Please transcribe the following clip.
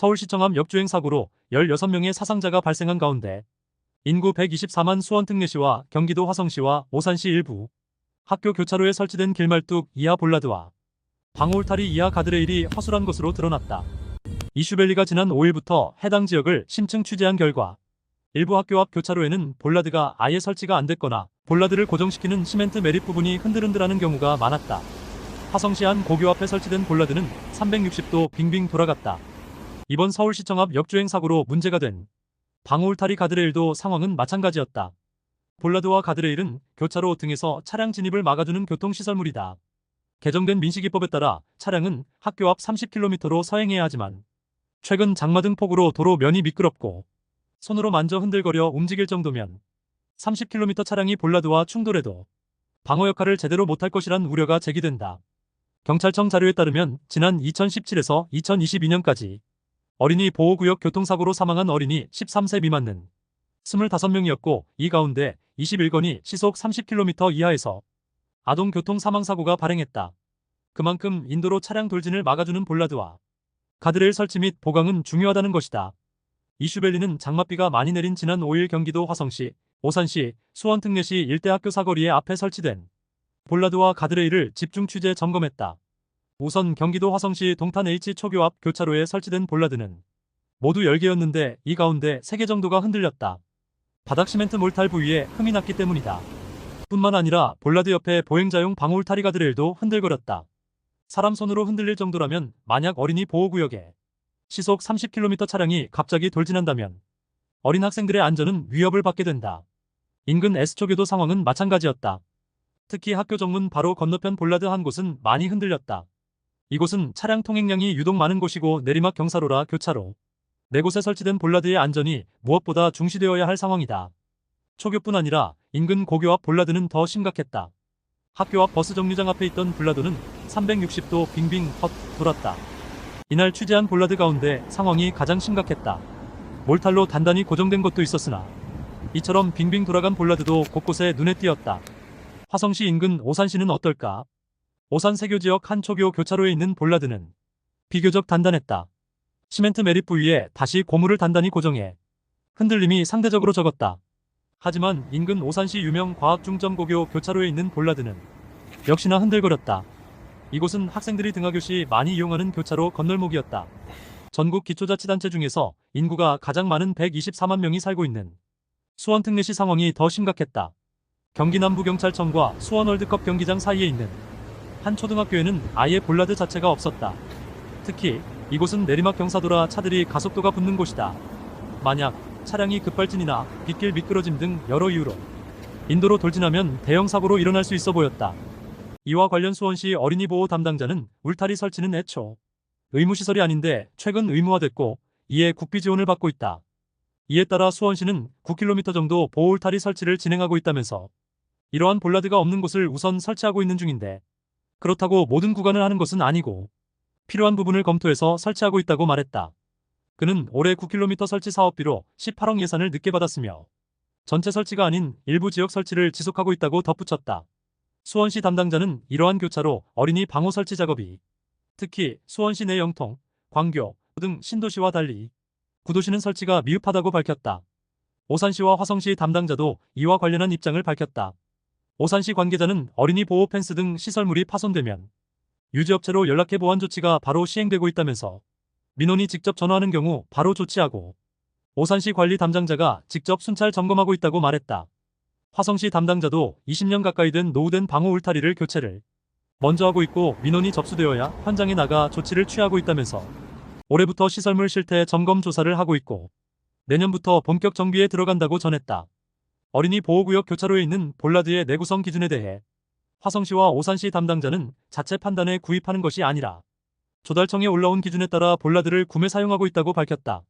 서울시청 앞 역주행 사고로 16명의 사상자가 발생한 가운데 인구 124만 수원 특례시와 경기도 화성시와 오산시 일부 학교 교차로에 설치된 길말뚝 이하 볼라드와 방호 울타리 이하 가드레일이 허술한 것으로 드러났다. 이슈밸리가 지난 5일부터 해당 지역을 심층 취재한 결과 일부 학교 앞 교차로에는 볼라드가 아예 설치가 안 됐거나 볼라드를 고정시키는 시멘트 매립 부분이 흔들흔들하는 경우가 많았다. 화성시 한 고교 앞에 설치된 볼라드는 360도 빙빙 돌아갔다. 이번 서울시청 앞 역주행 사고로 문제가 된 방호 울타리 가드레일도 상황은 마찬가지였다. 볼라드와 가드레일은 교차로 등에서 차량 진입을 막아주는 교통시설물이다. 개정된 민식이법에 따라 차량은 학교 앞 30km로 서행해야 하지만 최근 장마 등 폭우로 도로 면이 미끄럽고 손으로 만져 흔들거려 움직일 정도면 30km 차량이 볼라드와 충돌해도 방어 역할을 제대로 못할 것이란 우려가 제기된다. 경찰청 자료에 따르면 지난 2017에서 2022년까지 어린이 보호구역 교통사고로 사망한 어린이 13세 미만은 25명이었고 이 가운데 21건이 시속 30km 이하에서 아동 교통 사망사고가 발생했다. 그만큼 인도로 차량 돌진을 막아주는 볼라드와 가드레일 설치 및 보강은 중요하다는 것이다. 이슈밸리는 장맛비가 많이 내린 지난 5일 경기도 화성시, 오산시, 수원 특례시 일대 학교 사거리에 앞에 설치된 볼라드와 가드레일을 집중 취재 점검했다. 우선 경기도 화성시 동탄 H초교 앞 교차로에 설치된 볼라드는 모두 10개였는데 이 가운데 3개 정도가 흔들렸다. 바닥 시멘트 몰탈 부위에 흠이 났기 때문이다. 뿐만 아니라 볼라드 옆에 보행자용 방호 울타리 가드레일도 흔들거렸다. 사람 손으로 흔들릴 정도라면 만약 어린이 보호구역에 시속 30km 차량이 갑자기 돌진한다면 어린 학생들의 안전은 위협을 받게 된다. 인근 S초교도 상황은 마찬가지였다. 특히 학교 정문 바로 건너편 볼라드 한 곳은 많이 흔들렸다. 이곳은 차량 통행량이 유독 많은 곳이고 내리막 경사로라 교차로 4곳에 설치된 볼라드의 안전이 무엇보다 중시되어야 할 상황이다. 초교뿐 아니라 인근 고교 앞 볼라드는 더 심각했다. 학교 앞 버스 정류장 앞에 있던 볼라드는 360도 빙빙 헛 돌았다. 이날 취재한 볼라드 가운데 상황이 가장 심각했다. 몰탈로 단단히 고정된 것도 있었으나 이처럼 빙빙 돌아간 볼라드도 곳곳에 눈에 띄었다. 화성시 인근 오산시는 어떨까? 오산 세교 지역 한 초교 교차로에 있는 볼라드는 비교적 단단했다. 시멘트 매립 부위에 다시 고무를 단단히 고정해 흔들림이 상대적으로 적었다. 하지만 인근 오산시 유명 과학중점고교 교차로에 있는 볼라드는 역시나 흔들거렸다. 이곳은 학생들이 등하교 시 많이 이용하는 교차로 건널목이었다. 전국 기초자치단체 중에서 인구가 가장 많은 124만 명이 살고 있는 수원 특례시 상황이 더 심각했다. 경기 남부경찰청과 수원 월드컵 경기장 사이에 있는 한 초등학교에는 아예 볼라드 자체가 없었다. 특히 이곳은 내리막 경사도라 차들이 가속도가 붙는 곳이다. 만약 차량이 급발진이나 빗길 미끄러짐 등 여러 이유로 인도로 돌진하면 대형 사고로 일어날 수 있어 보였다. 이와 관련 수원시 어린이 보호 담당자는 울타리 설치는 애초 의무시설이 아닌데 최근 의무화됐고 이에 국비 지원을 받고 있다. 이에 따라 수원시는 9km 정도 보호 울타리 설치를 진행하고 있다면서 이러한 볼라드가 없는 곳을 우선 설치하고 있는 중인데 그렇다고 모든 구간을 하는 것은 아니고 필요한 부분을 검토해서 설치하고 있다고 말했다. 그는 올해 9km 설치 사업비로 18억 예산을 늦게 받았으며 전체 설치가 아닌 일부 지역 설치를 지속하고 있다고 덧붙였다. 수원시 담당자는 이러한 교차로 어린이 방호 설치 작업이 특히 수원시 내 영통, 광교 등 신도시와 달리 구도시는 설치가 미흡하다고 밝혔다. 오산시와 화성시 담당자도 이와 관련한 입장을 밝혔다. 오산시 관계자는 어린이 보호 펜스 등 시설물이 파손되면 유지업체로 연락해 보완 조치가 바로 시행되고 있다면서 민원이 직접 전화하는 경우 바로 조치하고 오산시 관리 담당자가 직접 순찰 점검하고 있다고 말했다. 화성시 담당자도 20년 가까이 된 노후된 방호 울타리를 교체를 먼저 하고 있고 민원이 접수되어야 현장에 나가 조치를 취하고 있다면서 올해부터 시설물 실태 점검 조사를 하고 있고 내년부터 본격 정비에 들어간다고 전했다. 어린이 보호구역 교차로에 있는 볼라드의 내구성 기준에 대해 화성시와 오산시 담당자는 자체 판단에 구입하는 것이 아니라 조달청에 올라온 기준에 따라 볼라드를 구매 사용하고 있다고 밝혔다.